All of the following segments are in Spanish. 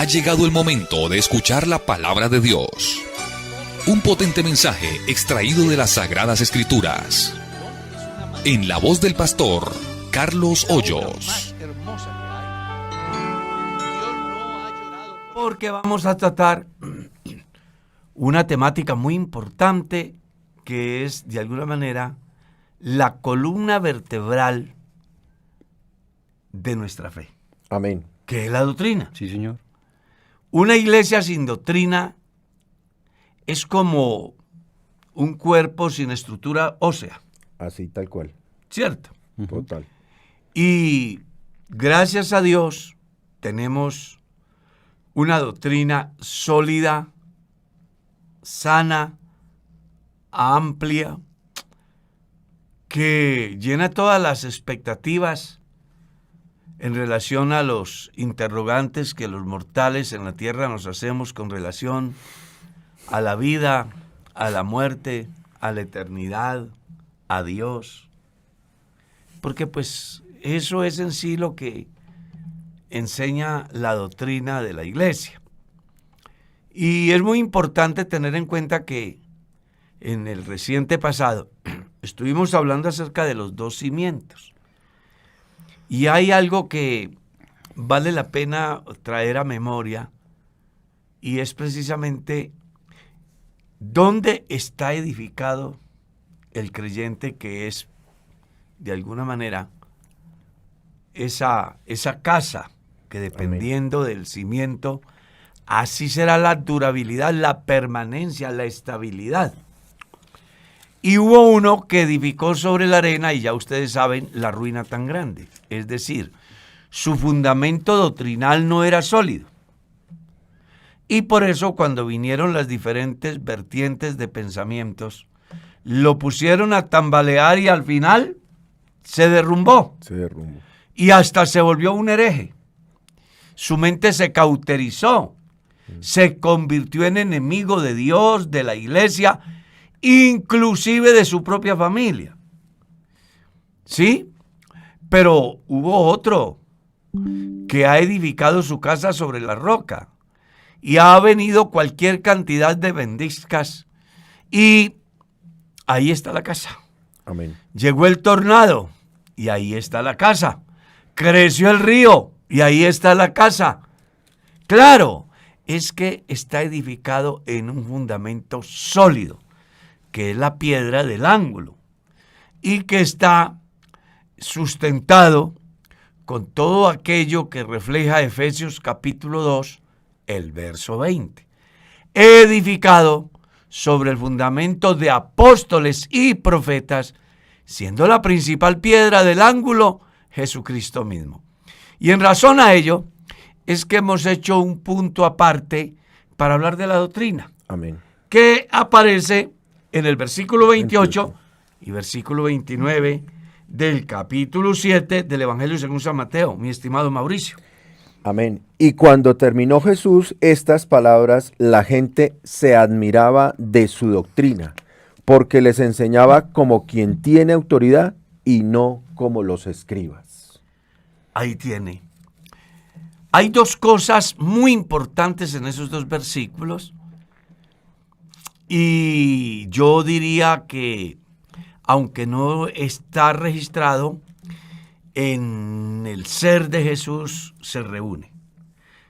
Ha llegado el momento de escuchar la palabra de Dios. Un potente mensaje extraído de las Sagradas Escrituras. En la voz del pastor Carlos Hoyos. Porque vamos a tratar una temática muy importante que es, de alguna manera, la columna vertebral de nuestra fe. Amén. Que es la doctrina. Sí, señor. Una iglesia sin doctrina es como un cuerpo sin estructura ósea. Así, tal cual. ¿Cierto? Total. Y gracias a Dios tenemos una doctrina sólida, sana, amplia, que llena todas las expectativas en relación a los interrogantes que los mortales en la tierra nos hacemos con relación a la vida, a la muerte, a la eternidad, a Dios. Porque pues eso es en sí lo que enseña la doctrina de la iglesia. Y es muy importante tener en cuenta que en el reciente pasado estuvimos hablando acerca de los dos cimientos. Y hay algo que vale la pena traer a memoria y es precisamente dónde está edificado el creyente, que es de alguna manera esa casa que dependiendo del cimiento, así será la durabilidad, la permanencia, la estabilidad. Y hubo uno que edificó sobre la arena y ya ustedes saben la ruina tan grande. Es decir, su fundamento doctrinal no era sólido. Y por eso cuando vinieron las diferentes vertientes de pensamientos, lo pusieron a tambalear y al final se derrumbó. Se derrumbó. Y hasta se volvió un hereje. Su mente se cauterizó, se convirtió en enemigo de Dios, de la iglesia, inclusive de su propia familia. ¿Sí? Pero hubo otro que ha edificado su casa sobre la roca y ha venido cualquier cantidad de ventiscas y ahí está la casa. Amén. Llegó el tornado y ahí está la casa. Creció el río y ahí está la casa. Claro, es que está edificado en un fundamento sólido, que es la piedra del ángulo, y que está sustentado con todo aquello que refleja Efesios capítulo 2, el verso 20. Edificado sobre el fundamento de apóstoles y profetas, siendo la principal piedra del ángulo Jesucristo mismo. Y en razón a ello es que hemos hecho un punto aparte para hablar de la doctrina. Amén. Que aparece en el versículo 28 y versículo 29 del capítulo 7 del Evangelio según San Mateo, mi estimado Mauricio. Amén. Y cuando terminó Jesús estas palabras, la gente se admiraba de su doctrina, porque les enseñaba como quien tiene autoridad y no como los escribas. Ahí tiene. Hay dos cosas muy importantes en esos dos versículos. Y yo diría que, aunque no está registrado, en el ser de Jesús se reúne.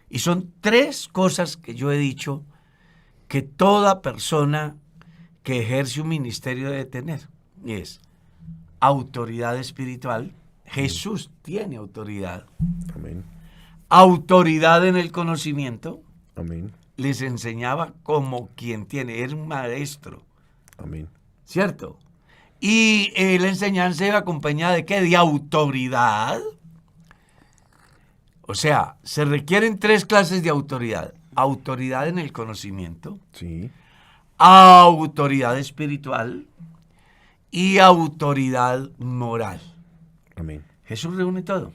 Y son tres cosas que yo he dicho que toda persona que ejerce un ministerio debe tener. Y es autoridad espiritual. Jesús tiene autoridad. Amén. Autoridad en el conocimiento. Amén. Les enseñaba como quien tiene, es un maestro. Amén. ¿Cierto? Y la enseñanza iba acompañada de ¿qué? De autoridad. O sea, se requieren tres clases de autoridad. Autoridad en el conocimiento, Sí. autoridad espiritual y autoridad moral. Amén. Jesús reúne todo.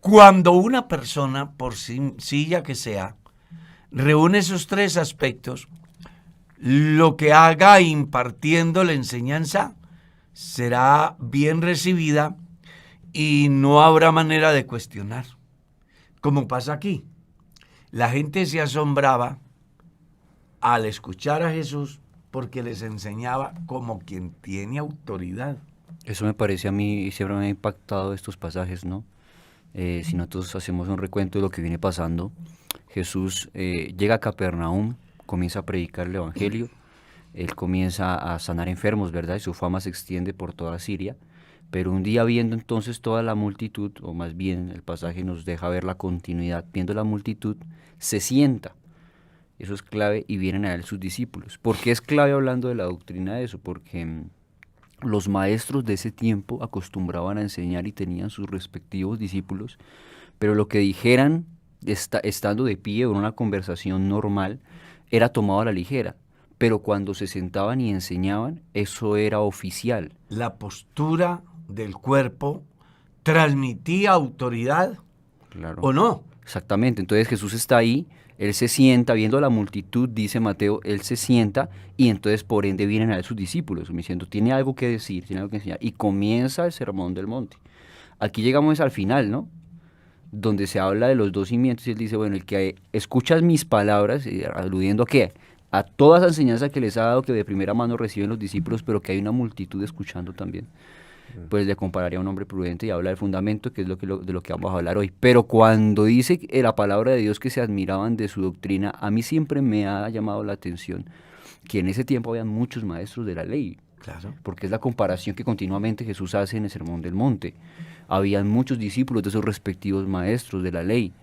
Cuando una persona, por sencilla que sea, reúne esos tres aspectos, lo que haga impartiendo la enseñanza será bien recibida y no habrá manera de cuestionar, como pasa aquí. La gente se asombraba al escuchar a Jesús porque les enseñaba como quien tiene autoridad. Eso me parece a mí, siempre me ha impactado estos pasajes, ¿no? Si nosotros hacemos un recuento de lo que viene pasando, Jesús llega a Capernaum, comienza a predicar el Evangelio, él comienza a sanar enfermos, ¿verdad? Y su fama se extiende por toda Siria, pero un día viendo entonces toda la multitud, o más bien el pasaje nos deja ver la continuidad, viendo la multitud, se sienta. Eso es clave y vienen a él sus discípulos. ¿Por qué es clave hablando de la doctrina de eso? Porque los maestros de ese tiempo acostumbraban a enseñar y tenían sus respectivos discípulos, pero lo que dijeran estando de pie o en una conversación normal era tomado a la ligera, pero cuando se sentaban y enseñaban, eso era oficial. La postura del cuerpo transmitía autoridad, Claro. ¿o no? Exactamente, entonces Jesús está ahí, él se sienta, viendo a la multitud, dice Mateo, él se sienta y entonces por ende vienen a él sus discípulos, como diciendo, tiene algo que decir, tiene algo que enseñar, y comienza el sermón del monte. Aquí llegamos al final, ¿no? Donde se habla de los dos cimientos y él dice, bueno, el que escuchas mis palabras, aludiendo a qué, a toda esa enseñanza que les ha dado, que de primera mano reciben los discípulos, pero que hay una multitud escuchando también, pues le compararía a un hombre prudente y habla del fundamento, que es de lo que vamos a hablar hoy. Pero cuando dice la palabra de Dios que se admiraban de su doctrina, a mí siempre me ha llamado la atención que en ese tiempo habían muchos maestros de la ley, Claro. porque es la comparación que continuamente Jesús hace en el Sermón del Monte. Habían muchos discípulos de esos respectivos maestros de la ley,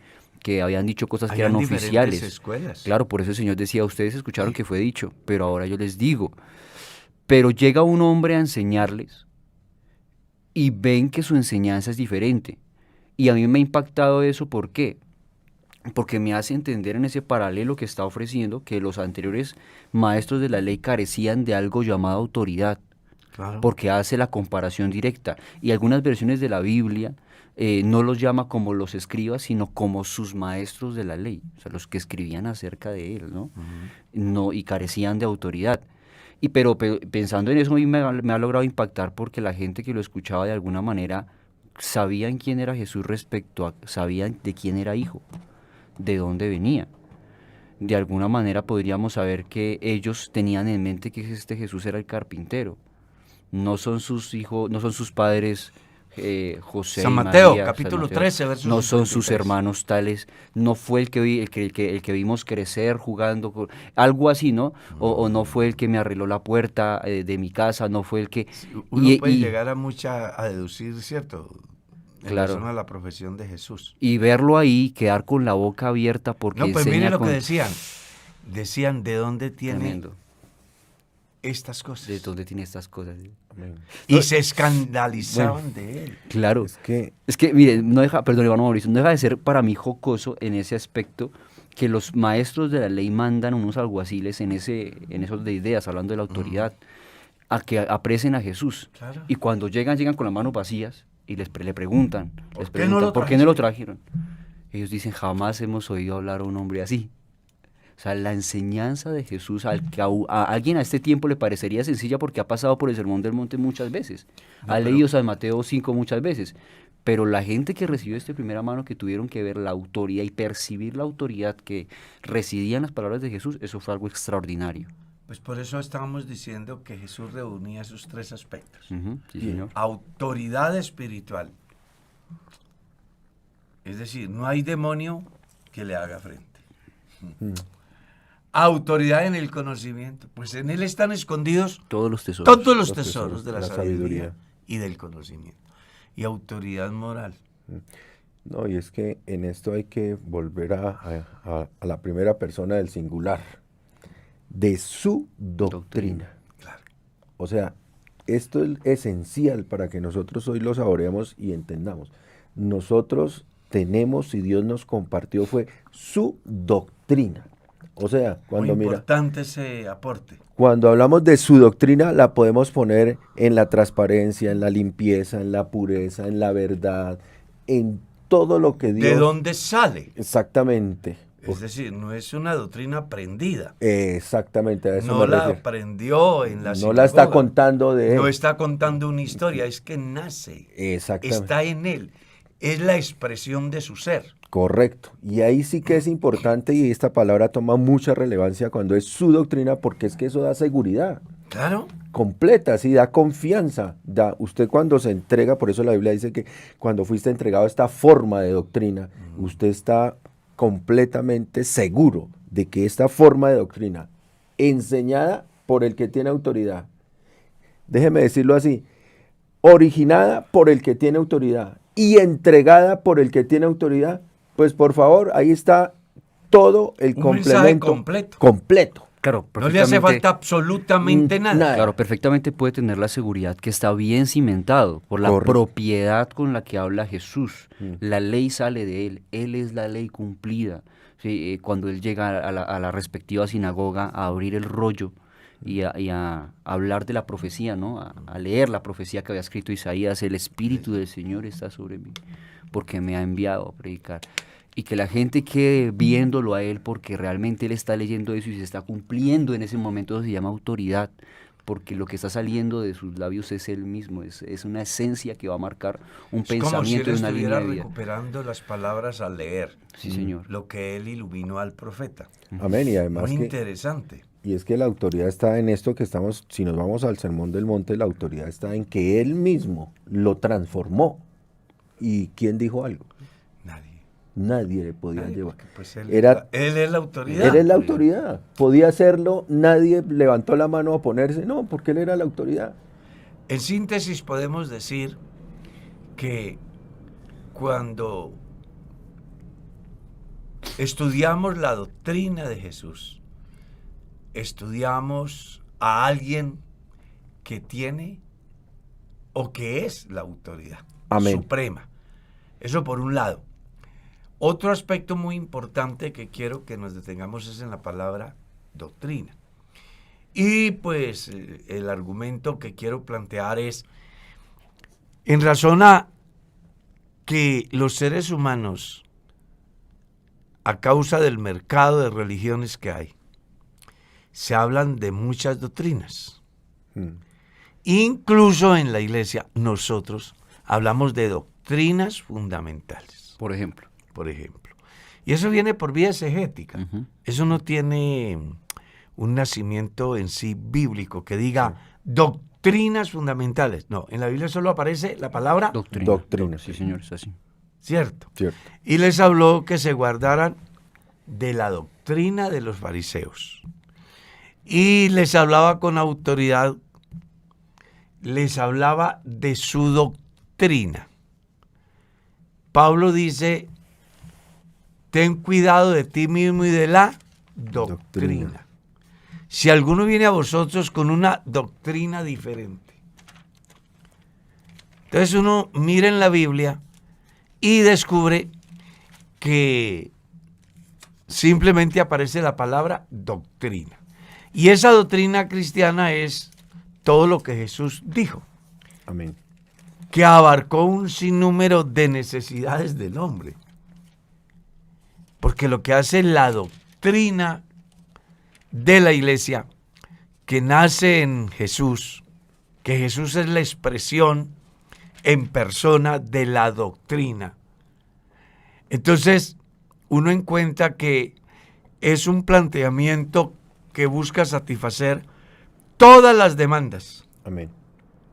que habían dicho cosas que Habían eran diferentes oficiales. escuelas. Claro, por eso el Señor decía, ustedes escucharon que fue dicho, pero ahora yo les digo. Pero llega un hombre a enseñarles y ven que su enseñanza es diferente. Y a mí me ha impactado eso, ¿por qué? Porque me hace entender en ese paralelo que está ofreciendo que los anteriores maestros de la ley carecían de algo llamado autoridad, Claro. porque hace la comparación directa. Y algunas versiones de la Biblia no los llama como los escribas, sino como sus maestros de la ley, o sea, los que escribían acerca de él, ¿no? No, y carecían de autoridad. Pero pensando en eso, a mí me ha logrado impactar porque la gente que lo escuchaba de alguna manera sabían quién era Jesús sabían de quién era hijo, de dónde venía. De alguna manera podríamos saber que ellos tenían en mente que este Jesús era el carpintero. No son sus hijos, no son sus padres José San y Mateo, María, capítulo San Mateo. 13, verso No son sus 53. hermanos tales, no fue el que vimos crecer jugando, algo así, ¿no? O no fue el que me arregló la puerta de mi casa, no fue el que... Uno puede llegar a deducir, ¿cierto? En Claro. relación a la profesión de Jesús. Y verlo ahí, quedar con la boca abierta porque No, pues enseña mire lo con... que decían. Decían, ¿de dónde tiene Tremendo. estas cosas? ¿De dónde tiene estas cosas? Y se escandalizaban de él. Claro. Es que Es que, mire, perdón, hermano Mauricio, no deja de ser para mí jocoso en ese aspecto que los maestros de la ley mandan unos alguaciles en esos de ideas, hablando de la autoridad, a que apresen a Jesús. Claro. Y cuando llegan con las manos vacías y le preguntan, ¿Por qué no lo ¿por qué no lo trajeron? Ellos dicen, jamás hemos oído hablar a un hombre así. O sea, la enseñanza de Jesús a alguien a este tiempo le parecería sencilla porque ha pasado por el Sermón del Monte muchas veces. Ha leído San Mateo 5 muchas veces. Pero la gente que recibió de primera mano, que tuvieron que ver la autoridad y percibir la autoridad que residía en las palabras de Jesús, eso fue algo extraordinario. Pues por eso estábamos diciendo que Jesús reunía esos tres aspectos. Ujú, sí, señor. Autoridad espiritual. Es decir, no hay demonio que le haga frente. Autoridad en el conocimiento. Pues en él están escondidos Todos los tesoros. todos los tesoros de la sabiduría y del conocimiento. Y autoridad moral. no, y es que en esto hay que volver a la primera persona del singular, de su doctrina. Claro. O sea, esto es esencial para que nosotros hoy lo saboreemos y entendamos. Nosotros tenemos, y Dios nos compartió, fue su doctrina. O sea, Muy importante ese aporte. cuando hablamos de su doctrina, la podemos poner en la transparencia, en la limpieza, en la pureza, en la verdad, en todo lo que Dios... ¿De dónde sale? Exactamente. Es decir, no es una doctrina aprendida. Exactamente, a eso No me la refiero. aprendió en la No la está sinagoga. contando de él. No está contando una historia, es que nace. Exactamente. Está en él. es la expresión de su ser. Correcto. Y ahí sí que es importante y esta palabra toma mucha relevancia cuando es su doctrina porque es que eso da seguridad Claro. completa, sí, da confianza. Usted cuando se entrega, por eso la Biblia dice que cuando fuiste entregado a esta forma de doctrina, usted está completamente seguro de que esta forma de doctrina, enseñada por el que tiene autoridad, déjeme decirlo así, originada por el que tiene autoridad y entregada por el que tiene autoridad, pues por favor, ahí está todo el Un mensaje complemento completo. Claro, No le hace perfectamente. falta absolutamente nada. Claro, perfectamente puede tener la seguridad que está bien cimentado por la Correcto. propiedad con la que habla Jesús. La ley sale de él es la ley cumplida. Sí, cuando él llega a la respectiva sinagoga a abrir el rollo y a hablar de la profecía, ¿no? A leer la profecía que había escrito Isaías, el Espíritu del Señor está sobre mí, porque me ha enviado a predicar. Y que la gente quede viéndolo a él porque realmente él está leyendo eso y se está cumpliendo en ese momento, eso se llama autoridad, porque lo que está saliendo de sus labios es él mismo, es una esencia que va a marcar un Es como si él pensamiento y una línea estuviera de vida. recuperando las palabras al leer Sí, señor. lo que él iluminó al profeta. Amén. Y además Muy que, interesante. y es que la autoridad está en esto que estamos, si nos vamos al Sermón del Monte, la autoridad está en que él mismo lo transformó. ¿Y quién dijo algo? Nadie. Nadie le podía Nadie, llevar. porque, pues, él Era- es la autoridad. Él es la autoridad. Podía hacerlo, nadie levantó la mano a oponerse, no, porque él era la autoridad. En síntesis podemos decir que cuando estudiamos la doctrina de Jesús, estudiamos a alguien que tiene o que es la autoridad Amén. suprema. Eso por un lado. Otro aspecto muy importante que quiero que nos detengamos es en la palabra doctrina. Y pues el argumento que quiero plantear es en razón a que los seres humanos, a causa del mercado de religiones que hay, se hablan de muchas doctrinas. Incluso en la iglesia nosotros hablamos de doctrinas fundamentales, Por ejemplo. por ejemplo. Y eso viene por vía exegética. Ujú. Eso no tiene un nacimiento en sí bíblico que diga doctrinas fundamentales. No, en la Biblia solo aparece la palabra Doctrina. Doctrina. Sí, señor, es así. cierto. Cierto. Y les habló que se guardaran de la doctrina de los fariseos. Y les hablaba con autoridad, les hablaba de su doctrina. Pablo dice, ten cuidado de ti mismo y de la doctrina. Si alguno viene a vosotros con una doctrina diferente. Entonces uno mira en la Biblia y descubre que simplemente aparece la palabra doctrina. Y esa doctrina cristiana es todo lo que Jesús dijo, Amén. que abarcó un sinnúmero de necesidades del hombre. Porque lo que hace la doctrina de la iglesia, que nace en Jesús, que Jesús es la expresión en persona de la doctrina. Entonces, uno encuentra que es un planteamiento que busca satisfacer todas las demandas Amén.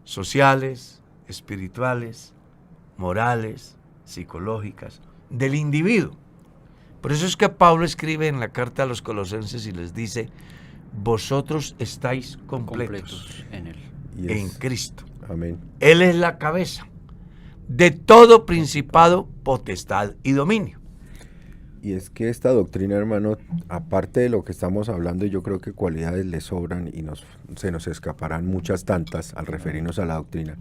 sociales, espirituales, morales, psicológicas del individuo. Por eso es que Pablo escribe en la carta a los Colosenses y les dice, vosotros estáis completos En él. Y en es- Cristo. Amén. Él es la cabeza de todo principado, potestad y dominio. Y es que esta doctrina, hermano, aparte de lo que estamos hablando, yo creo que cualidades le sobran y se nos escaparán muchas tantas al referirnos a la doctrina.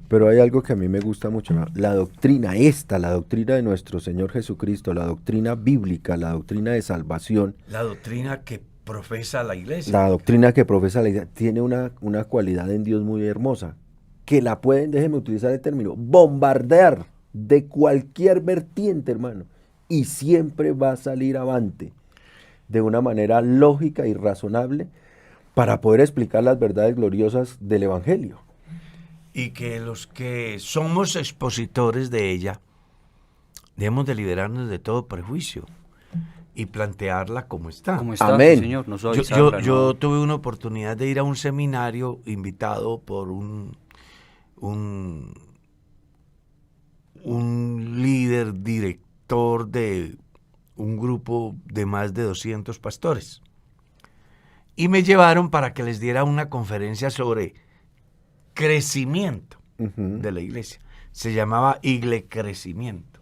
Pero hay algo que a mí me gusta mucho, hermano. La doctrina la doctrina de nuestro Señor Jesucristo, la doctrina bíblica, la doctrina de salvación, La doctrina que profesa la iglesia. la doctrina que profesa la iglesia, tiene una cualidad en Dios muy hermosa, que la pueden, déjenme utilizar el término, bombardear de cualquier vertiente, hermano, y siempre va a salir avante de una manera lógica y razonable para poder explicar las verdades gloriosas del Evangelio. Y que los que somos expositores de ella debemos de liberarnos de todo prejuicio y plantearla como está. Como está, Amén. sí, Señor, no Yo, suavizarla, yo no. tuve una oportunidad de ir a un seminario invitado por un líder, director de un grupo de más de 200 pastores. Y me llevaron para que les diera una conferencia sobre crecimiento Ujú. de la iglesia. Se llamaba Igle Crecimiento.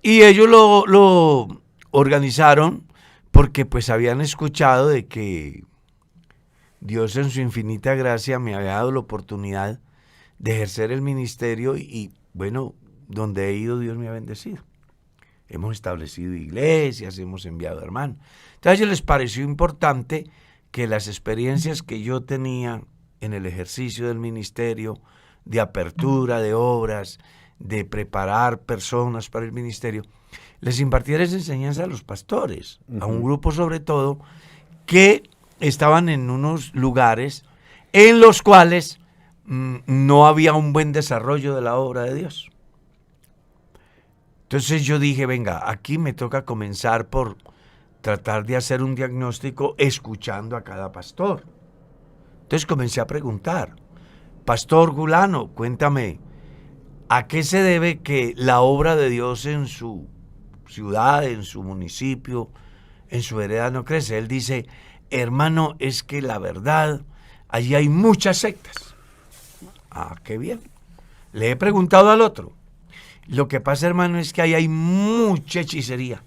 Y ellos lo organizaron porque pues habían escuchado de que Dios en su infinita gracia me había dado la oportunidad de ejercer el ministerio y bueno, donde he ido Dios me ha bendecido. Hemos establecido iglesias, hemos enviado hermanos. Entonces a ellos les pareció importante que las experiencias que yo tenía en el ejercicio del ministerio, de apertura de obras, de preparar personas para el ministerio, les impartiera esa enseñanza a los pastores, a un grupo sobre todo, que estaban en unos lugares en los cuales no había un buen desarrollo de la obra de Dios. Entonces yo dije, venga, aquí me toca comenzar por tratar de hacer un diagnóstico escuchando a cada pastor. Entonces comencé a preguntar, Pastor Gulano, cuéntame, ¿a qué se debe que la obra de Dios en su ciudad, en su municipio, en su vereda no crece? Él dice, hermano, es que la verdad, allí hay muchas sectas. Ah, qué bien. Le he preguntado al otro. Lo que pasa, hermano, es que ahí hay mucha hechicería.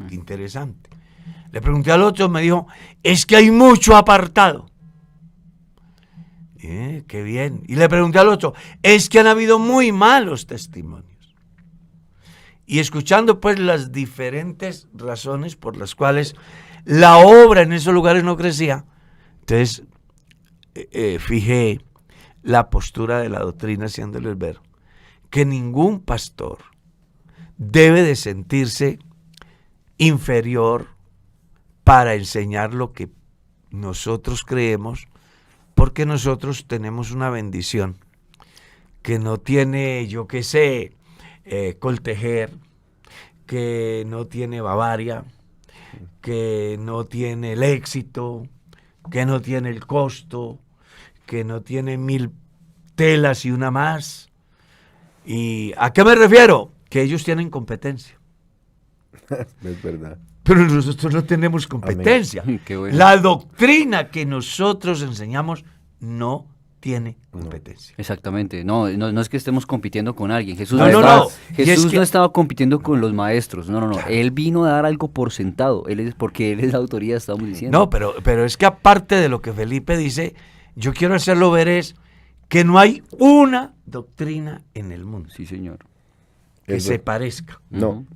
Qué interesante. Le pregunté al otro, me dijo, es que hay mucho apartado. Qué bien. Y le pregunté al otro, es que han habido muy malos testimonios. Y escuchando pues las diferentes razones por las cuales la obra en esos lugares no crecía, entonces fijé la postura de la doctrina haciéndoles ver que ningún pastor debe de sentirse inferior para enseñar lo que nosotros creemos, porque nosotros tenemos una bendición que no tiene, yo qué sé, Coltejer, que no tiene Bavaria, que no tiene el éxito, que no tiene el costo, que no tiene 1000 telas y una más. ¿Y a qué me refiero? Que ellos tienen competencia. Es verdad. Pero nosotros no tenemos competencia. Amén. Qué bueno. La doctrina que nosotros enseñamos no tiene competencia. Exactamente, no es que estemos compitiendo con alguien. Jesús No, no, no, estaba, no. Y Jesús es que- no estaba compitiendo con los maestros, no. Claro. Él vino a dar algo por sentado, porque él es la autoridad, estamos diciendo. No, pero es que aparte de lo que Felipe dice, yo quiero hacerlo ver es que no hay una doctrina en el mundo Sí, señor. que Es se ver- parezca. No, Ujú.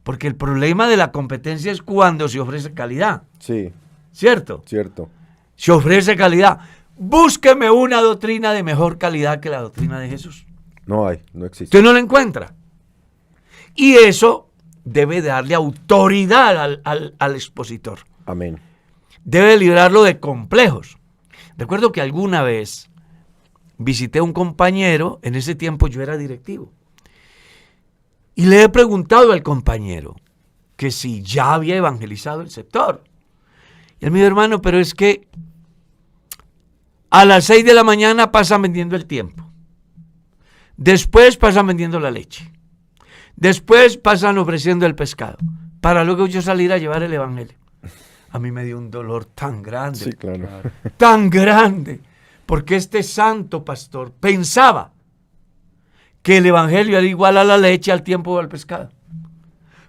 Porque el problema de la competencia es cuando se ofrece calidad, sí, ¿cierto? cierto. Se ofrece calidad. Búsqueme una doctrina de mejor calidad que la doctrina de Jesús. No hay, no existe. Usted no la encuentra. Y eso debe darle autoridad al expositor. Amén. Debe librarlo de complejos. Recuerdo que alguna vez visité a un compañero, en ese tiempo yo era directivo, y le he preguntado al compañero que si ya había evangelizado el sector. Y él me dijo, hermano, pero es que a las 6 de la mañana pasan vendiendo el tiempo. Después pasan vendiendo la leche. Después pasan ofreciendo el pescado. Para luego yo salir a llevar el evangelio. A mí me dio un dolor tan grande, Sí, claro. tan grande, porque este santo pastor pensaba que el evangelio era igual a la leche, al tiempo o al pescado.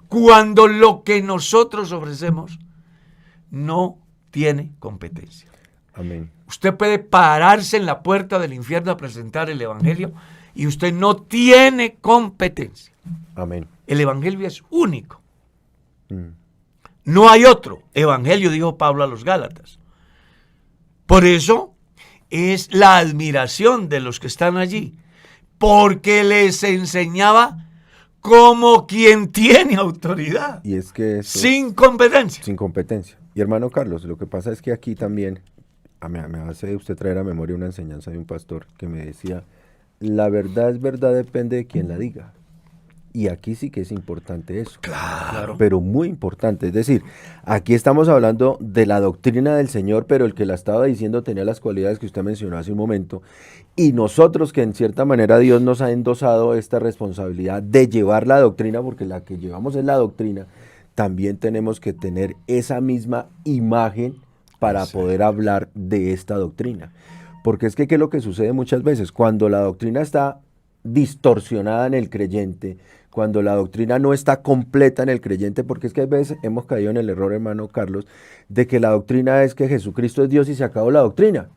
Cuando lo que nosotros ofrecemos no tiene competencia. Amén. Usted puede pararse en la puerta del infierno a presentar el evangelio y usted no tiene competencia. Amén. El evangelio es único. Mm. No hay otro evangelio, dijo Pablo a los Gálatas. Por eso es la admiración de los que están allí, porque les enseñaba como quien tiene autoridad, Y es que eso, sin competencia. sin competencia. Y hermano Carlos, lo que pasa es que aquí también me hace usted traer a memoria una enseñanza de un pastor que me decía, la verdad es verdad, depende de quien la diga. Y aquí sí que es importante eso. Claro. Pero muy importante. Es decir, aquí estamos hablando de la doctrina del Señor, pero el que la estaba diciendo tenía las cualidades que usted mencionó hace un momento. Y nosotros, que en cierta manera Dios nos ha endosado esta responsabilidad de llevar la doctrina, porque la que llevamos es la doctrina, también tenemos que tener esa misma imagen para poder hablar de esta doctrina. Porque es que, ¿qué es lo que sucede muchas veces? Cuando la doctrina está distorsionada en el creyente, cuando la doctrina no está completa en el creyente, porque es que a veces hemos caído en el error, hermano Carlos, de que la doctrina es que Jesucristo es Dios y se acabó la doctrina.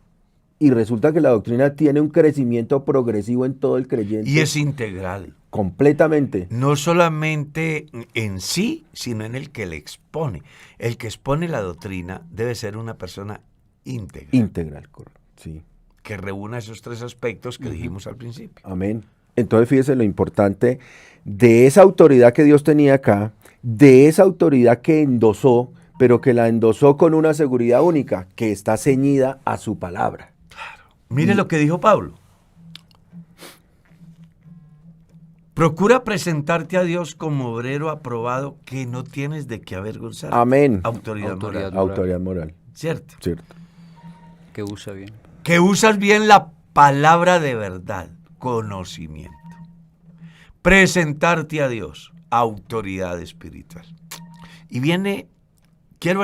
Y resulta que la doctrina tiene un crecimiento progresivo en todo el creyente. Y es integral. Completamente. No solamente en sí, sino en el que le expone. El que expone la doctrina debe ser una persona íntegra. Integral, correcto. Sí. Que reúna esos tres aspectos que dijimos al principio. Amén. Entonces fíjese lo importante de esa autoridad que Dios tenía acá, de esa autoridad que endosó, pero que la endosó con una seguridad única, que está ceñida a su palabra. Mire lo que dijo Pablo. Procura presentarte a Dios como obrero aprobado, que no tienes de qué avergonzar. Amén. Autoridad moral. Autoridad moral. ¿Cierto? Cierto. Que usa bien. Que usas bien la palabra de verdad, conocimiento. Presentarte a Dios, autoridad espiritual. Y quiero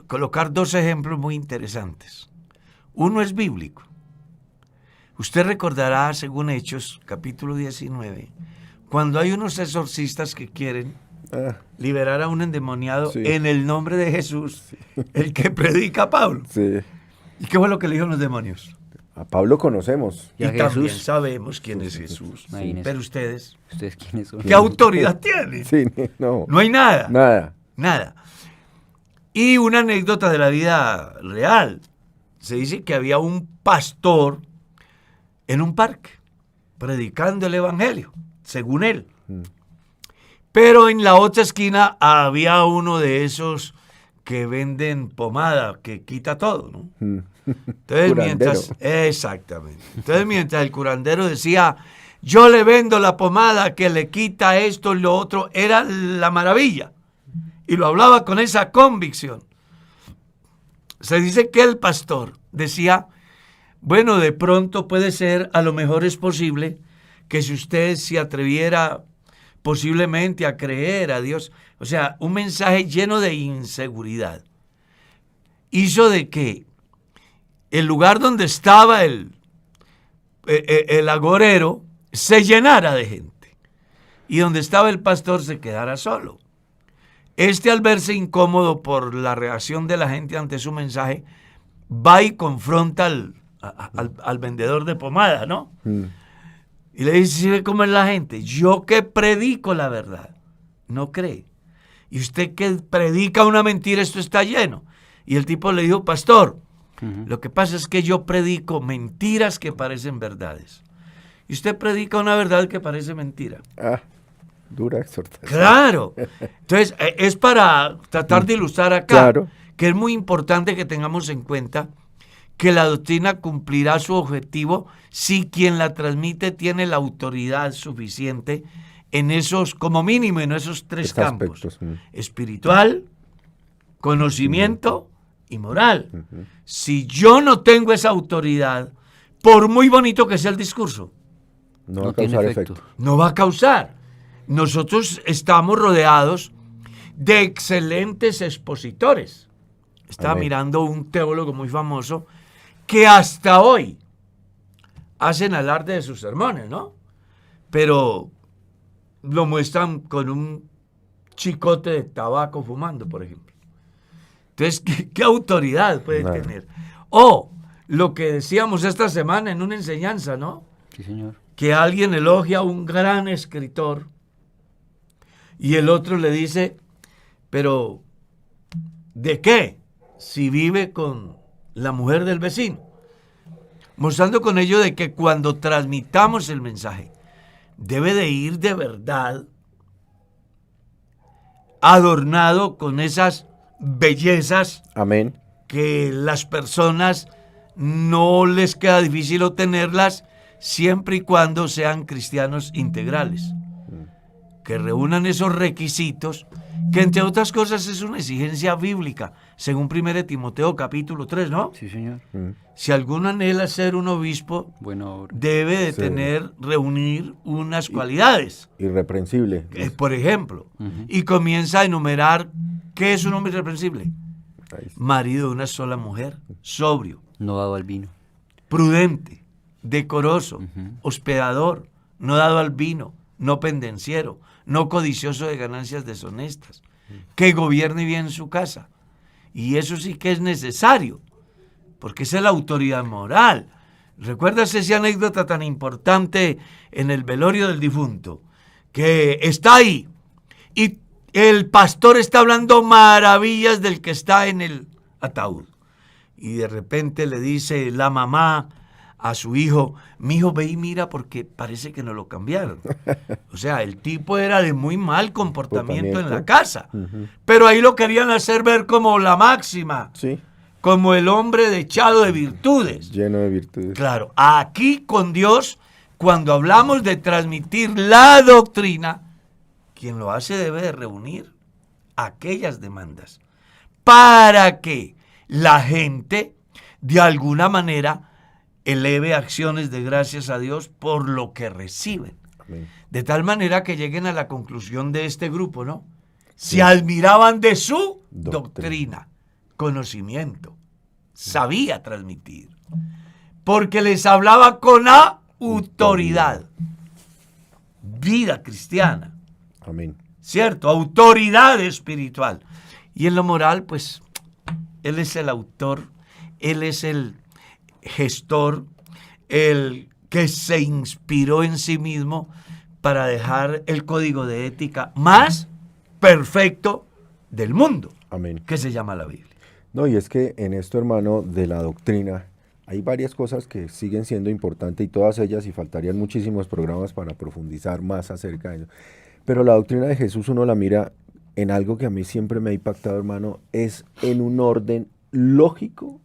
colocar dos ejemplos muy interesantes. Uno es bíblico. Usted recordará, según Hechos, capítulo 19, cuando hay unos exorcistas que quieren liberar a un endemoniado en el nombre de Jesús, el que predica a Pablo. Sí. ¿Y qué fue lo que le dijeron los demonios? A Pablo conocemos. Y también sabemos quién es Jesús. Pero ustedes, ¿ustedes quiénes son? ¿qué autoridad tienen? Sí, no. No hay nada. Nada. Y una anécdota de la vida real. Se dice que había un pastor en un parque predicando el evangelio, según él. Pero en la otra esquina había uno de esos que venden pomada que quita todo, ¿no? Entonces, exactamente. Entonces, mientras el curandero decía, yo le vendo la pomada que le quita esto y lo otro, era la maravilla. Y lo hablaba con esa convicción. Se dice que el pastor decía, bueno, de pronto puede ser, a lo mejor es posible, que si usted se atreviera posiblemente a creer a Dios, o sea, un mensaje lleno de inseguridad, hizo de que el lugar donde estaba el agorero se llenara de gente y donde estaba el pastor se quedara solo. Al verse incómodo por la reacción de la gente ante su mensaje, va y confronta al vendedor de pomada, ¿no? Y le dice, ¿sí ve cómo es la gente? Yo que predico la verdad, no cree. Y usted que predica una mentira, esto está lleno. Y el tipo le dijo, pastor, lo que pasa es que yo predico mentiras que parecen verdades. Y usted predica una verdad que parece mentira. Dura exhortación. Claro. Entonces, es para tratar de ilustrar acá, claro, que es muy importante que tengamos en cuenta que la doctrina cumplirá su objetivo si quien la transmite tiene la autoridad suficiente en esos, como mínimo, en esos tres campos. Espiritual, conocimiento y moral. Si yo no tengo esa autoridad, por muy bonito que sea el discurso, no va a causar efecto. No va a causar. Nosotros estamos rodeados de excelentes expositores. Estaba mirando un teólogo muy famoso que hasta hoy hacen alarde de sus sermones, ¿no? Pero lo muestran con un chicote de tabaco fumando, por ejemplo. Entonces, ¿qué autoridad puede tener? O lo que decíamos esta semana en una enseñanza, ¿no? Sí, señor. Que alguien elogia a un gran escritor y el otro le dice, pero ¿de qué? Si vive con la mujer del vecino. Mostrando con ello de que cuando transmitamos el mensaje, debe de ir de verdad adornado con esas bellezas. Amén. Que las personas no les queda difícil obtenerlas siempre y cuando sean cristianos integrales, que reúnan esos requisitos, que entre otras cosas es una exigencia bíblica, según 1 Timoteo capítulo 3, ¿no? Sí, señor. Si alguno anhela ser un obispo, Buena obra. debe de Sí. reunir unas cualidades, Irreprensible. por ejemplo, y comienza a enumerar qué es un hombre irreprensible. Ahí está. Marido de una sola mujer, sobrio, No dado al vino. prudente, decoroso, hospedador, no dado al vino, no pendenciero, no codicioso de ganancias deshonestas, que gobierne bien su casa. Y eso sí que es necesario, porque esa es la autoridad moral. ¿Recuerdas esa anécdota tan importante en el velorio del difunto? Que está ahí y el pastor está hablando maravillas del que está en el ataúd. Y de repente le dice la mamá a su hijo: mi hijo, ve y mira porque parece que no lo cambiaron. O sea, el tipo era de muy mal comportamiento en la casa, pero ahí lo querían hacer ver como la máxima, Sí, como el hombre dechado de virtudes. lleno de virtudes. Claro, aquí con Dios, cuando hablamos de transmitir la doctrina, quien lo hace debe de reunir aquellas demandas para que la gente de alguna manera eleve acciones de gracias a Dios por lo que reciben. Amén. De tal manera que lleguen a la conclusión de este grupo, ¿no? Se admiraban de su doctrina, conocimiento, sabía transmitir, porque les hablaba con autoridad. Vida cristiana, Amén. ¿cierto? Autoridad espiritual. Y en lo moral, pues, Él es el autor, Él es el gestor, el que se inspiró en sí mismo para dejar el código de ética más perfecto del mundo, Amén. que se llama la Biblia. No, y es que en esto, hermano, de la doctrina, hay varias cosas que siguen siendo importantes y todas ellas, y faltarían muchísimos programas para profundizar más acerca de eso. Pero la doctrina de Jesús uno la mira en algo que a mí siempre me ha impactado, hermano, es en un orden lógico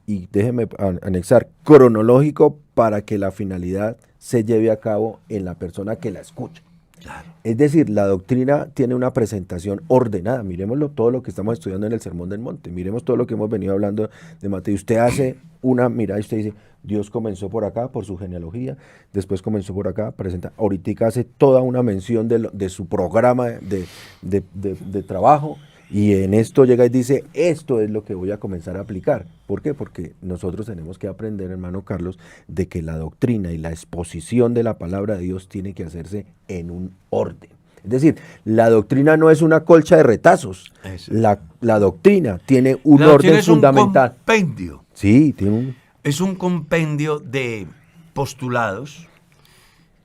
y déjeme anexar, cronológico para que la finalidad se lleve a cabo en la persona que la escucha. Claro. Es decir, la doctrina tiene una presentación ordenada. Miremoslo todo lo que estamos estudiando en el Sermón del Monte. Miremos todo lo que hemos venido hablando de Mateo. Usted hace una mirada y usted dice, Dios comenzó por acá, por su genealogía, después comenzó por acá, presenta. Ahorita hace toda una mención de su programa de trabajo. Y en esto llega y dice, esto es lo que voy a comenzar a aplicar. ¿Por qué? Porque nosotros tenemos que aprender, hermano Carlos, de que la doctrina y la exposición de la palabra de Dios tiene que hacerse en un orden. Es decir, la doctrina no es una colcha de retazos. La doctrina tiene un orden fundamental. Es un compendio. Sí, tiene un... Es un compendio de postulados,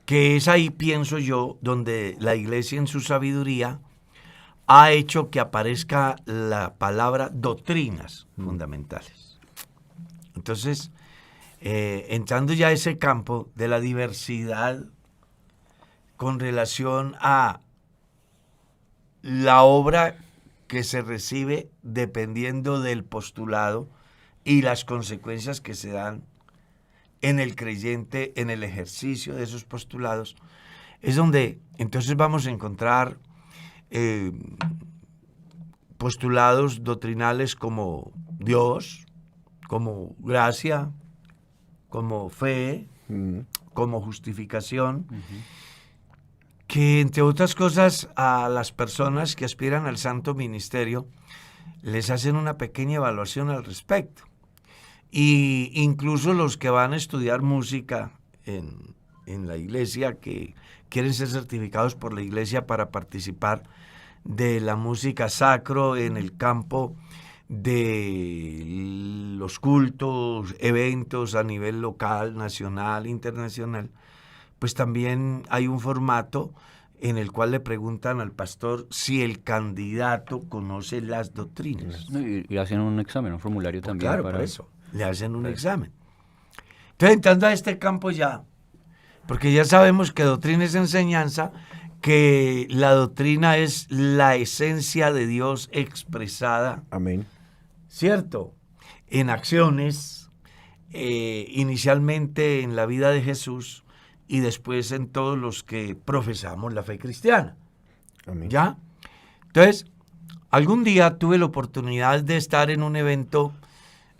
que es ahí, pienso yo, donde la iglesia en su sabiduría ha hecho que aparezca la palabra doctrinas fundamentales. Entonces, entrando ya a ese campo de la diversidad con relación a la obra que se recibe dependiendo del postulado y las consecuencias que se dan en el creyente en el ejercicio de esos postulados, es donde entonces vamos a encontrar postulados doctrinales como Dios, como gracia, como fe, como justificación, que entre otras cosas a las personas que aspiran al santo ministerio les hacen una pequeña evaluación al respecto. Y incluso los que van a estudiar música en la iglesia, que quieren ser certificados por la iglesia para participar de la música sacro en el campo de los cultos, eventos a nivel local, nacional, internacional, pues también hay un formato en el cual le preguntan al pastor si el candidato conoce las doctrinas. Y hacen un examen, un formulario también. Claro, para por eso, le hacen un examen. Entonces, entrando a este campo ya, porque ya sabemos que doctrina es enseñanza, que la doctrina es la esencia de Dios expresada. Amén. ¿Cierto? En acciones, inicialmente en la vida de Jesús y después en todos los que profesamos la fe cristiana. Amén. ¿Ya? Entonces, algún día tuve la oportunidad de estar en un evento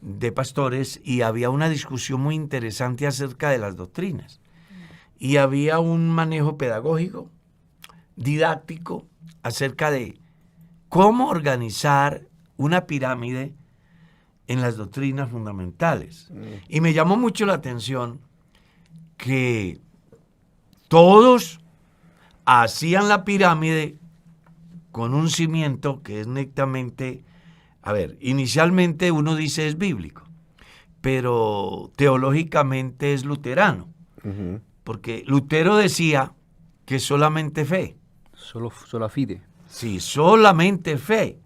de pastores y había una discusión muy interesante acerca de las doctrinas. Y había un manejo pedagógico, didáctico, acerca de cómo organizar una pirámide en las doctrinas fundamentales. Y me llamó mucho la atención que todos hacían la pirámide con un cimiento que es netamente, inicialmente uno dice es bíblico, pero teológicamente es luterano, porque Lutero decía que solamente fe. Sola fide. Sí, solamente fe.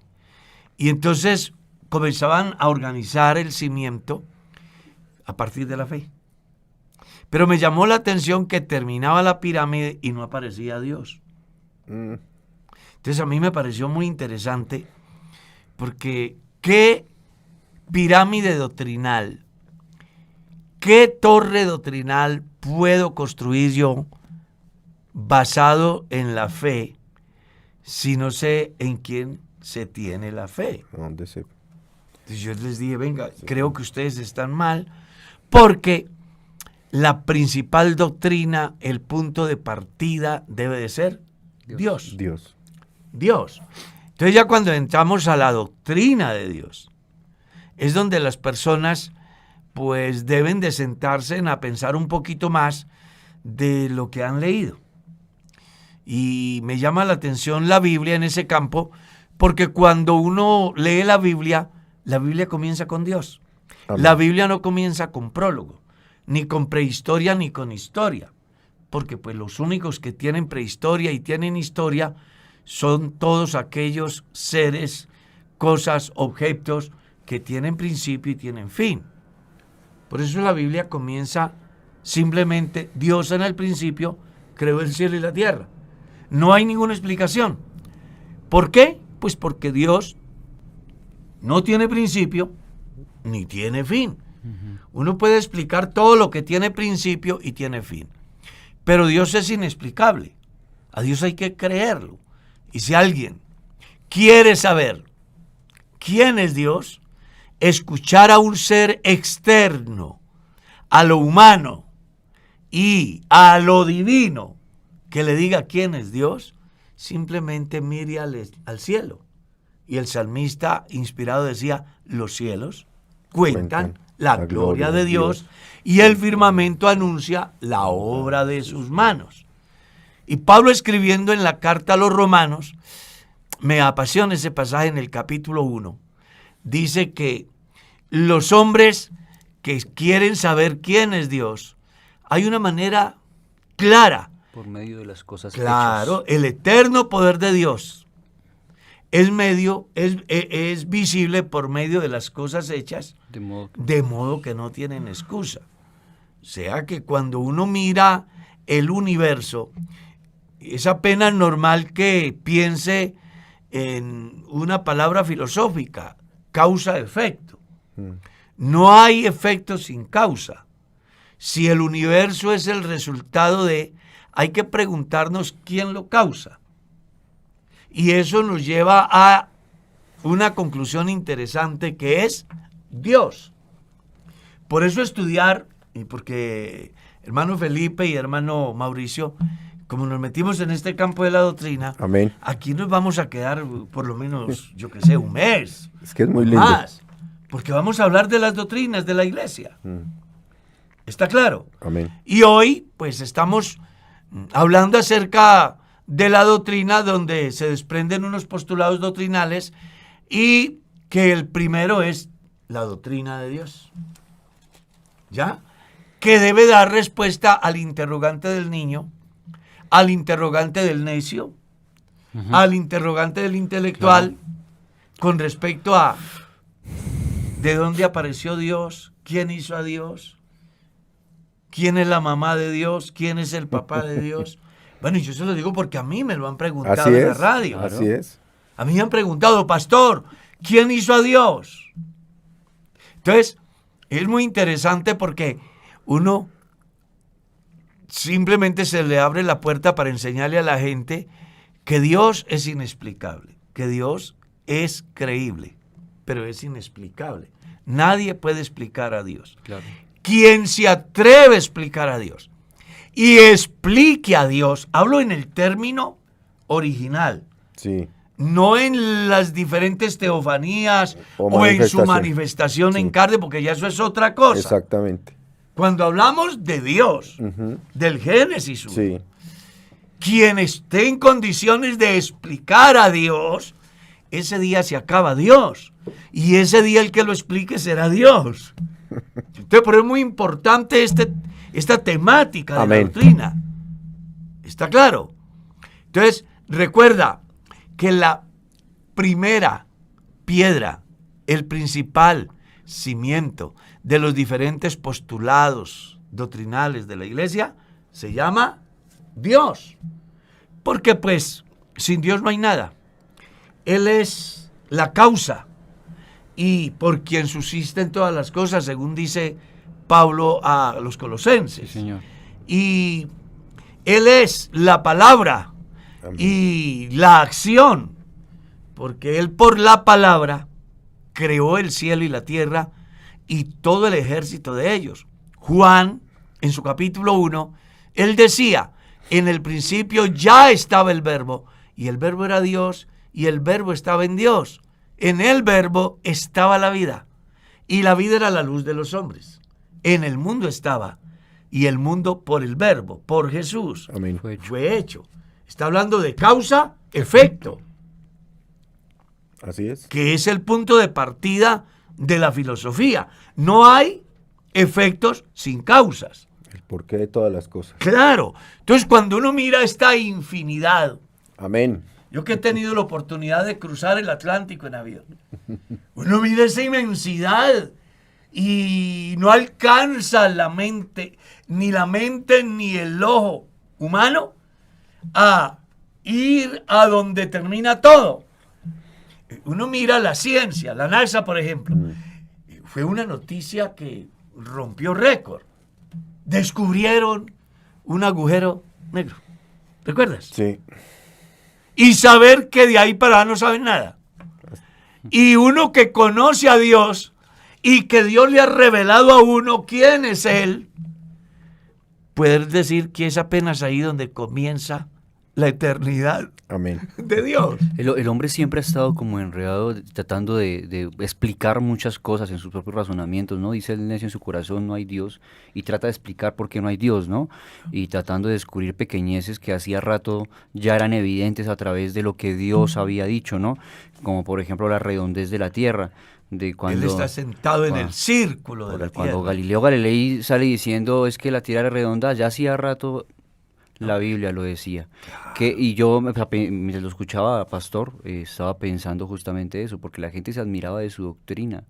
Y entonces comenzaban a organizar el cimiento a partir de la fe. Pero me llamó la atención que terminaba la pirámide y no aparecía Dios. Entonces a mí me pareció muy interesante porque qué pirámide doctrinal, qué torre doctrinal puedo construir yo basado en la fe si no sé en quién se tiene la fe. ¿Dónde se? Entonces yo les dije, venga, creo que ustedes están mal porque la principal doctrina, el punto de partida debe de ser Dios. Dios. Entonces ya cuando entramos a la doctrina de Dios, es donde las personas pues deben de sentarse a pensar un poquito más de lo que han leído. Y me llama la atención la Biblia en ese campo, porque cuando uno lee la Biblia comienza con Dios. Amén. La Biblia no comienza con prólogo, ni con prehistoria, ni con historia, porque pues los únicos que tienen prehistoria y tienen historia son todos aquellos seres, cosas, objetos que tienen principio y tienen fin. Por eso la Biblia comienza simplemente, Dios en el principio creó el cielo y la tierra. No hay ninguna explicación. ¿Por qué? Pues porque Dios no tiene principio ni tiene fin. Uno puede explicar todo lo que tiene principio y tiene fin. Pero Dios es inexplicable. A Dios hay que creerlo. Y si alguien quiere saber quién es Dios, escuchar a un ser externo, a lo humano y a lo divino, que le diga quién es Dios, simplemente mire al cielo. Y el salmista inspirado decía, los cielos cuentan la gloria de Dios y el firmamento anuncia la obra de sus manos. Y Pablo, escribiendo en la carta a los romanos, me apasiona ese pasaje en el capítulo 1, dice que los hombres que quieren saber quién es Dios, hay una manera clara. Por medio de las cosas Claro, hechas. el eterno poder de Dios es visible por medio de las cosas hechas, de modo que no tienen excusa. O sea que cuando uno mira el universo, es apenas normal que piense en una palabra filosófica, causa-efecto. No hay efecto sin causa. Si el universo es el resultado de, hay que preguntarnos quién lo causa. Y eso nos lleva a una conclusión interesante que es Dios. Por eso estudiar, y porque hermano Felipe y hermano Mauricio, como nos metimos en este campo de la doctrina, Amén. Aquí nos vamos a quedar por lo menos, yo qué sé, un mes. Es que es muy lindo. Más, porque vamos a hablar de las doctrinas de la iglesia. ¿Está claro? Amén. Y hoy, pues estamos hablando acerca de la doctrina donde se desprenden unos postulados doctrinales y que el primero es la doctrina de Dios. ¿Ya? Que debe dar respuesta al interrogante del niño, al interrogante del necio, al interrogante del intelectual, con respecto a ¿de dónde apareció Dios? ¿Quién hizo a Dios? ¿Quién es la mamá de Dios? ¿Quién es el papá de Dios? Bueno, y yo se lo digo porque a mí me lo han preguntado Así en la es, radio. así es. A mí me han preguntado, pastor, ¿quién hizo a Dios? Entonces, Es muy interesante porque uno simplemente se le abre la puerta para enseñarle a la gente que Dios es inexplicable, que Dios es creíble, pero es inexplicable. Nadie puede explicar a Dios. Claro. Quien se atreve a explicar a Dios y explique a Dios, hablo en el término original, Sí. no en las diferentes teofanías O o en su manifestación. manifestación en Sí. carne, porque ya eso es otra cosa. Exactamente. Cuando hablamos de Dios, Ujú. del Génesis 1, Sí. quien esté en condiciones de explicar a Dios, ese día se acaba Dios. Y ese día el que lo explique será Dios. Entonces, por eso es muy importante esta temática de la Amén. doctrina. ¿Está claro? Entonces, recuerda que la primera piedra, el principal cimiento de los diferentes postulados doctrinales de la iglesia, se llama Dios. Porque pues, sin Dios no hay nada. Él es la causa y por quien subsisten todas las cosas, según dice Pablo a los Colosenses. Sí, señor. Y Él es la palabra Amén. y la acción, porque Él por la palabra creó el cielo y la tierra y todo el ejército de ellos. Juan, en su capítulo 1, él decía, en el principio ya estaba el verbo, y el verbo era Dios, y el verbo estaba en Dios. En el verbo estaba la vida, y la vida era la luz de los hombres. En el mundo estaba, y el mundo por el verbo, por Jesús, Amén. fue hecho. Está hablando de causa, efecto, Así es. que es el punto de partida de la filosofía. No hay efectos sin causas. El porqué de todas las cosas. Claro. Entonces, cuando uno mira esta infinidad, Amén. yo que he tenido la oportunidad de cruzar el Atlántico en avión, uno mira esa inmensidad y no alcanza la mente ni el ojo humano a ir a donde termina todo. Uno mira la ciencia, la NASA, por ejemplo. Fue una noticia que rompió récord. Descubrieron un agujero negro. ¿Recuerdas? Sí. Y saber que de ahí para allá no saben nada. Y uno que conoce a Dios y que Dios le ha revelado a uno quién es Él, puede decir que es apenas ahí donde comienza la eternidad Amén. de Dios. El hombre siempre ha estado como enredado tratando de explicar muchas cosas en sus propios razonamientos, ¿no? Dice el necio en su corazón, no hay Dios, y trata de explicar por qué no hay Dios, ¿no? Y tratando de descubrir pequeñeces que hacía rato ya eran evidentes a través de lo que Dios había dicho, ¿no? Como por ejemplo la redondez de la tierra, de cuando... Él está sentado en Ah, el círculo de la Cuando tierra. Galileo Galilei sale diciendo es que la tierra es redonda, ya hacía rato la Biblia lo decía. Y yo, mientras lo escuchaba, pastor, estaba pensando justamente eso, porque la gente se admiraba de su doctrina.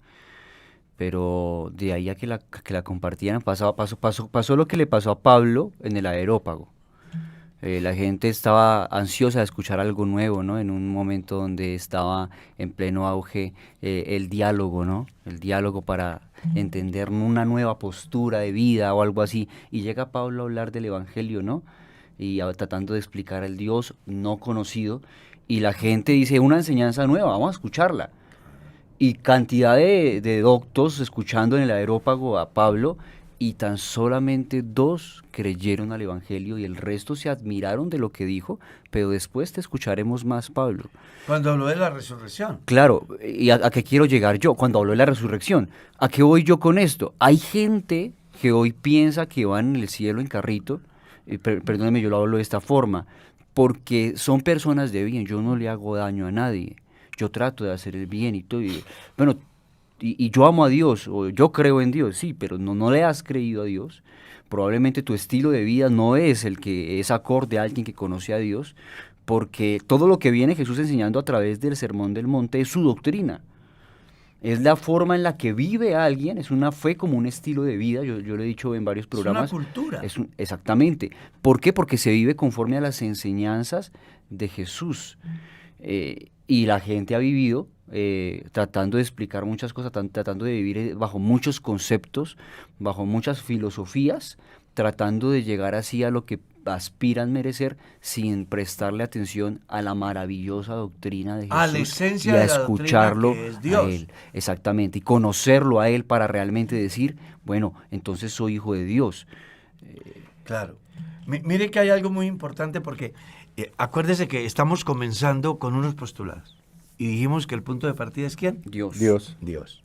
Pero de ahí a que la compartieran, pasó lo que le pasó a Pablo en el Areópago. La gente estaba ansiosa de escuchar algo nuevo, ¿no? En un momento donde estaba en pleno auge el diálogo, ¿no? El diálogo para entender una nueva postura de vida o algo así. Y llega Pablo a hablar del Evangelio, ¿no? Y tratando de explicar al Dios no conocido. Y la gente dice, una enseñanza nueva, vamos a escucharla. Y cantidad de doctos escuchando en el Areópago a Pablo, y tan solamente 2 creyeron al Evangelio y el resto se admiraron de lo que dijo, pero después te escucharemos más, Pablo. Cuando habló de la resurrección. Claro, ¿y a qué quiero llegar yo cuando hablo de la resurrección? ¿A qué voy yo con esto? Hay gente que hoy piensa que van en el cielo en carrito, perdóneme, yo lo hablo de esta forma, porque son personas de bien, yo no le hago daño a nadie, yo trato de hacer el bien y todo, bueno, y yo amo a Dios, o yo creo en Dios, sí, pero no le has creído a Dios. Probablemente tu estilo de vida no es el que es acorde a alguien que conoce a Dios, porque todo lo que viene Jesús enseñando a través del Sermón del Monte es su doctrina. Es la forma en la que vive alguien, es una fe como un estilo de vida, yo lo he dicho en varios programas. Es una cultura. Exactamente. ¿Por qué? Porque se vive conforme a las enseñanzas de Jesús. Y la gente ha vivido tratando de explicar muchas cosas, tratando de vivir bajo muchos conceptos, bajo muchas filosofías, tratando de llegar así a lo que aspiran merecer sin prestarle atención a la maravillosa doctrina de Jesús A la esencia y a de la escucharlo doctrina que es Dios. a Él, exactamente, y conocerlo a Él para realmente decir, bueno, entonces soy hijo de Dios. Claro. Mire que hay algo muy importante porque acuérdese que estamos comenzando con unos postulados y dijimos que el punto de partida es ¿quién? Dios. Dios.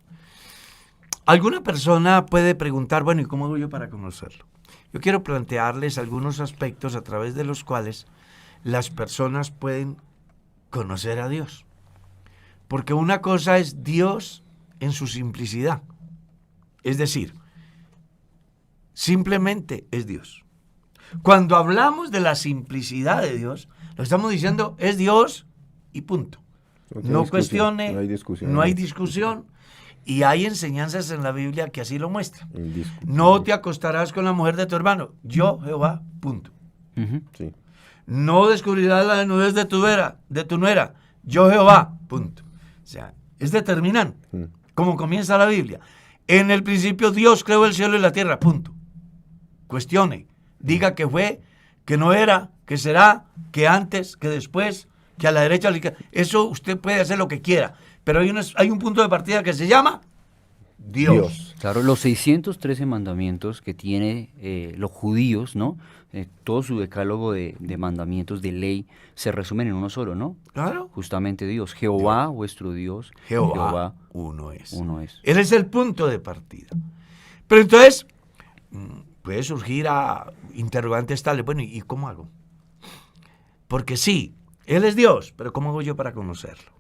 Alguna persona puede preguntar, bueno, ¿y cómo hago yo para conocerlo? Yo quiero plantearles algunos aspectos a través de los cuales las personas pueden conocer a Dios. Porque una cosa es Dios en su simplicidad. Es decir, simplemente es Dios. Cuando hablamos de la simplicidad de Dios, lo estamos diciendo es Dios y punto. No cuestione, no hay discusión. Y hay enseñanzas en la Biblia que así lo muestran. No te acostarás con la mujer de tu hermano. Yo, Jehová, punto. Ujú. Sí. No descubrirás la desnudez de tu nuera. Yo, Jehová, punto. O sea, es determinante. Como comienza la Biblia. En el principio Dios creó el cielo y la tierra, punto. Cuestione. Diga que fue, que no era, que será, que antes, que después, que a la derecha. Eso usted puede hacer lo que quiera. Pero hay un punto de partida que se llama Dios. Claro, los 613 mandamientos que tiene los judíos, ¿no? Todo su decálogo de mandamientos, de ley, se resumen en uno solo, ¿no? Claro. Justamente Dios. Jehová, vuestro Dios. Jehová uno es. Uno es. Él es el punto de partida. Pero entonces, puede surgir a interrogantes tales. Bueno, ¿y cómo hago? Porque sí, Él es Dios, pero ¿cómo hago yo para conocerlo?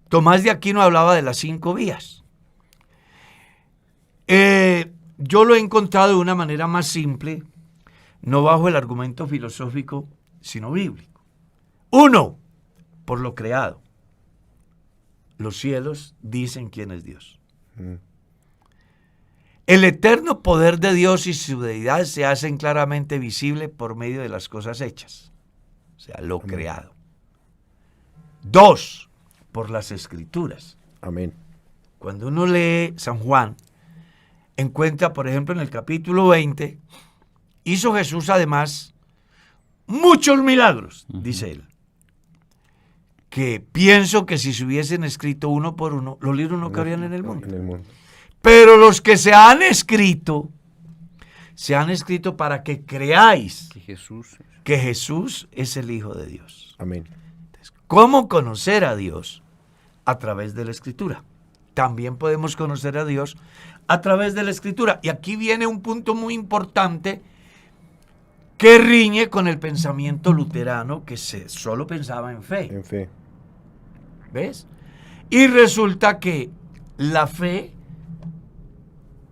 Tomás de Aquino hablaba de las 5 vías. Yo lo he encontrado de una manera más simple, no bajo el argumento filosófico, sino bíblico. 1, por lo creado. Los cielos dicen quién es Dios. El eterno poder de Dios y su deidad se hacen claramente visible por medio de las cosas hechas, o sea, lo creado. 2, por las Escrituras. Amén. Cuando uno lee San Juan, encuentra, por ejemplo, en el capítulo 20, hizo Jesús además muchos milagros, dice él, que pienso que si se hubiesen escrito uno por uno, los libros no cabrían en el mundo. Pero los que se han escrito para que creáis que Jesús es el Hijo de Dios. Amén. ¿Cómo conocer a Dios? A través de la Escritura. También podemos conocer a Dios a través de la Escritura. Y aquí viene un punto muy importante que riñe con el pensamiento luterano que solo pensaba en fe. En fe. ¿Ves? Y resulta que la fe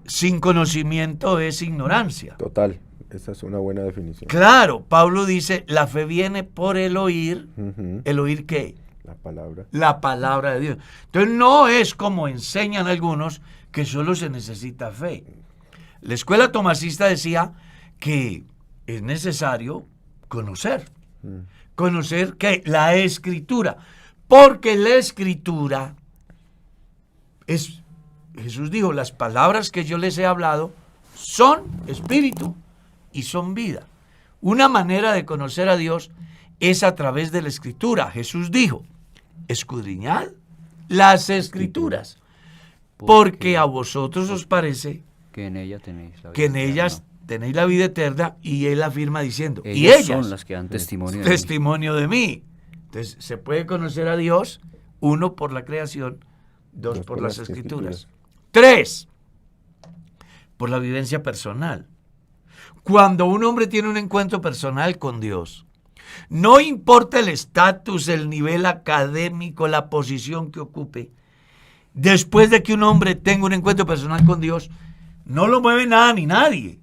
sin conocimiento es ignorancia. Total. Esa es una buena definición. Claro, Pablo dice, la fe viene por el oír. ¿El oír qué? La palabra. La palabra de Dios. Entonces no es como enseñan algunos que solo se necesita fe. La escuela tomasista decía que es necesario conocer. Conocer ¿qué? La Escritura. Porque la Escritura es, Jesús dijo, las palabras que yo les he hablado son espíritu y son vida. Una manera de conocer a Dios es a través de la Escritura. Jesús dijo, escudriñad las Escrituras, porque a vosotros os parece que en ella tenéis la vida que en eterna. ellas tenéis la vida eterna, y él afirma diciendo, y Ellas ellas son las que dan testimonio de mí. Entonces se puede conocer a Dios, 1, por la creación, 2, por las Escrituras. 3, por la vivencia personal. Cuando un hombre tiene un encuentro personal con Dios, no importa el estatus, el nivel académico, la posición que ocupe, después de que un hombre tenga un encuentro personal con Dios, no lo mueve nada ni nadie.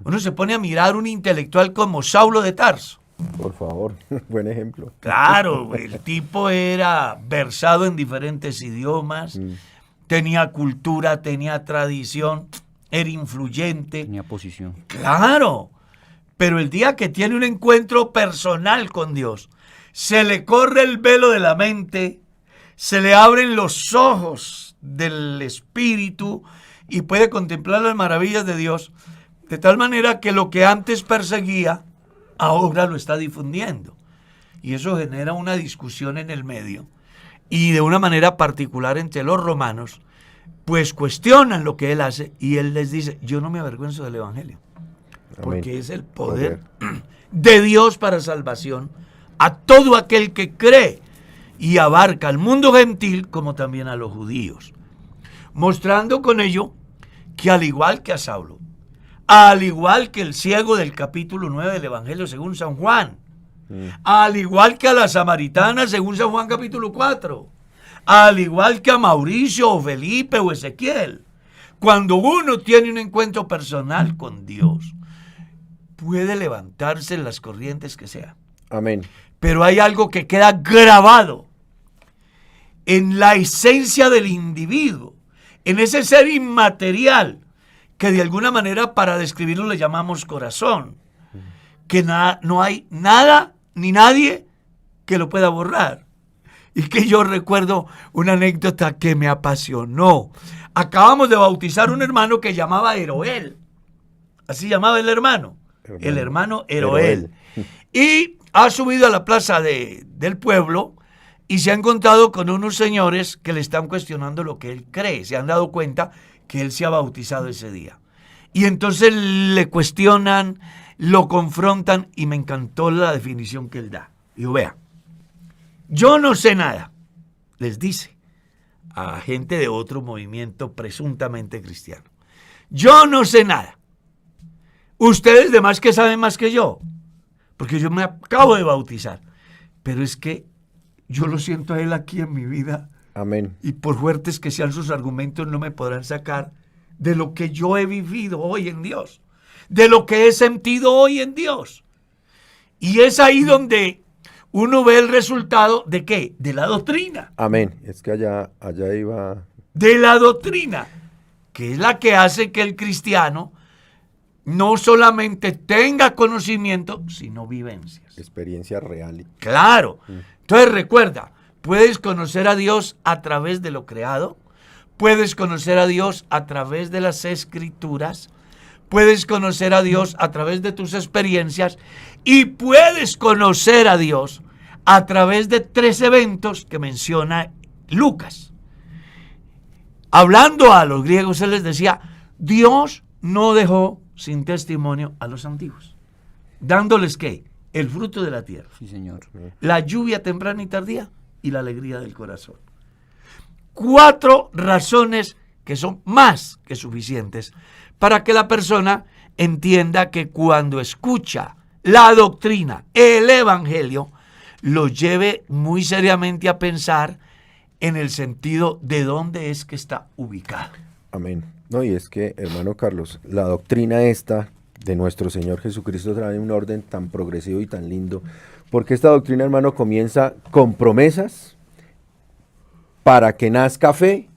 Uno se pone a mirar un intelectual como Saulo de Tarso. Por favor, buen ejemplo. Claro, el tipo era versado en diferentes idiomas, tenía cultura, tenía tradición, era influyente. Tenía posición. Claro, pero el día que tiene un encuentro personal con Dios, se le corre el velo de la mente, se le abren los ojos del espíritu y puede contemplar las maravillas de Dios, de tal manera que lo que antes perseguía, ahora lo está difundiendo. Y eso genera una discusión en el medio. Y de una manera particular entre los romanos, pues cuestionan lo que él hace y él les dice, yo no me avergüenzo del evangelio, porque Amén. es el poder de Dios para salvación a todo aquel que cree, y abarca al mundo gentil como también a los judíos, mostrando con ello que al igual que a Saulo, al igual que el ciego del capítulo 9 del Evangelio según San Juan, al igual que a la samaritana según San Juan capítulo 4, al igual que a Mauricio o Felipe o Ezequiel, cuando uno tiene un encuentro personal con Dios, puede levantarse en las corrientes que sea. Amén. Pero hay algo que queda grabado en la esencia del individuo, en ese ser inmaterial que de alguna manera para describirlo le llamamos corazón, que no hay nada ni nadie que lo pueda borrar. Y que yo recuerdo una anécdota que me apasionó. Acabamos de bautizar un hermano que llamaba Eroel. Así llamaba el hermano. El hermano Eroel. Y ha subido a la plaza del pueblo y se ha encontrado con unos señores que le están cuestionando lo que él cree. Se han dado cuenta que él se ha bautizado ese día. Y entonces le cuestionan, lo confrontan y me encantó la definición que él da. Dijo, vea, yo no sé nada, les dice a gente de otro movimiento presuntamente cristiano. Yo no sé nada. Ustedes demás que saben más que yo, porque yo me acabo de bautizar. Pero es que yo lo siento a él aquí en mi vida. Amén. Y por fuertes que sean sus argumentos, no me podrán sacar de lo que yo he vivido hoy en Dios, de lo que he sentido hoy en Dios. Y es ahí donde uno ve el resultado de ¿qué? De la doctrina. Amén. Es que allá iba. De la doctrina, que es la que hace que el cristiano no solamente tenga conocimiento, sino vivencias. Experiencia real. Claro. Entonces recuerda, puedes conocer a Dios a través de lo creado, puedes conocer a Dios a través de las escrituras, puedes conocer a Dios a través de tus experiencias y puedes conocer a Dios a través de 3 eventos que menciona Lucas. Hablando a los griegos, él les decía, Dios no dejó sin testimonio a los antiguos, dándoles ¿qué? El fruto de la tierra. Sí, señor. La lluvia temprana y tardía y la alegría del corazón. 4 razones que son más que suficientes para que la persona entienda que cuando escucha la doctrina, el evangelio, lo lleve muy seriamente a pensar en el sentido de dónde es que está ubicado. Amén. No, y es que, hermano Carlos, la doctrina esta de nuestro Señor Jesucristo trae un orden tan progresivo y tan lindo, porque esta doctrina, hermano, comienza con promesas para que nazca fe,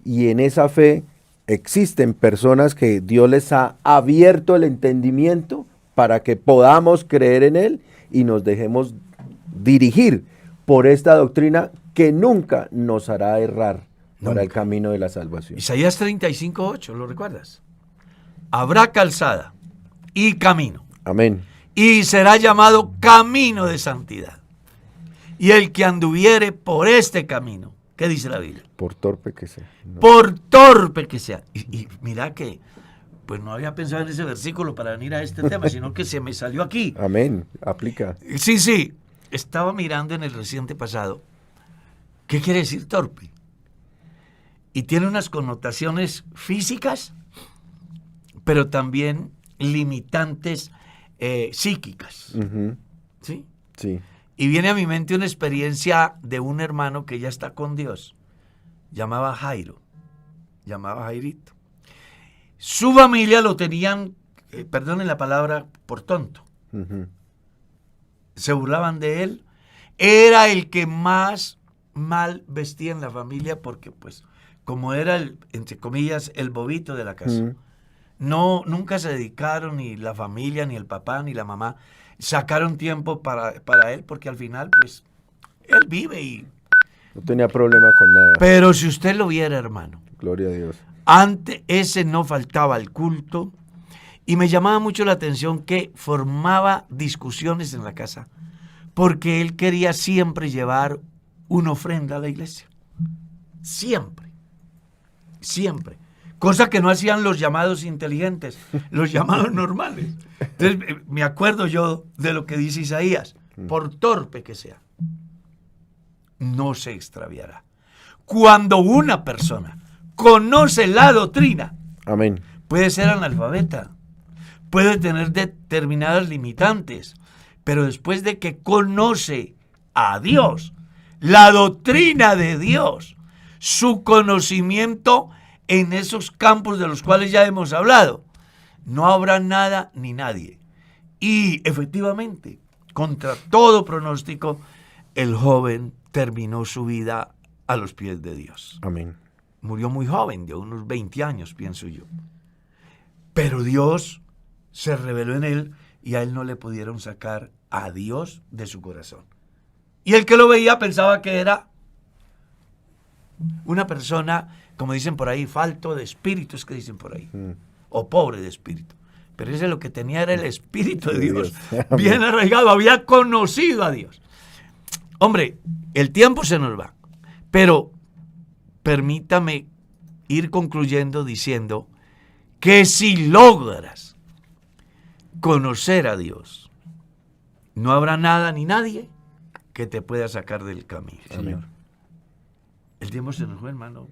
y en esa fe existen personas que Dios les ha abierto el entendimiento para que podamos creer en Él y nos dejemos dirigir por esta doctrina que nunca nos hará errar para el camino de la salvación. Isaías 35:8, ¿lo recuerdas? Habrá calzada y camino. Amén. Y será llamado camino de santidad. Y el que anduviere por este camino, ¿qué dice la Biblia? Por torpe que sea. No. Por torpe que sea. Y mira que, pues no había pensado en ese versículo para venir a este tema, sino que se me salió aquí. Amén. Aplica. Sí. Estaba mirando en el reciente pasado. ¿Qué quiere decir torpe? Y tiene unas connotaciones físicas, pero también limitantes psíquicas. Uh-huh. ¿Sí? Sí. Y viene a mi mente una experiencia de un hermano que ya está con Dios. Llamaba Jairito. Su familia lo tenían, perdonen la palabra, por tonto. Uh-huh. Se burlaban de él. Era el que más mal vestía en la familia porque, pues, como era el, entre comillas, el bobito de la casa. Uh-huh. No, nunca se dedicaron ni la familia, ni el papá, ni la mamá. sacaron tiempo para él, porque al final, pues, él vive y... No tenía problema con nada. Pero si usted lo viera, hermano, Gloria a Dios. antes ese no faltaba al culto y me llamaba mucho la atención que formaba discusiones en la casa, porque él quería siempre llevar una ofrenda a la iglesia. Siempre. Siempre. Cosa que no hacían los llamados inteligentes, los llamados normales. Entonces, me acuerdo yo de lo que dice Isaías, por torpe que sea, no se extraviará. Cuando una persona conoce la doctrina, Amén. puede ser analfabeta, puede tener determinadas limitantes, pero después de que conoce a Dios, la doctrina de Dios, su conocimiento en esos campos de los cuales ya hemos hablado, no habrá nada ni nadie. Y efectivamente, contra todo pronóstico, el joven terminó su vida a los pies de Dios. Amén. Murió muy joven, de unos 20 años, pienso yo. Pero Dios se reveló en él y a él no le pudieron sacar a Dios de su corazón. Y el que lo veía pensaba que era una persona, como dicen por ahí, falto de espíritu, es que dicen por ahí, o pobre de espíritu. Pero ese lo que tenía era el Espíritu de Dios, bien arraigado, había conocido a Dios. Hombre, el tiempo se nos va, pero permítame ir concluyendo diciendo que si logras conocer a Dios, no habrá nada ni nadie que te pueda sacar del camino. Amén. El tiempo se nos fue, hermano.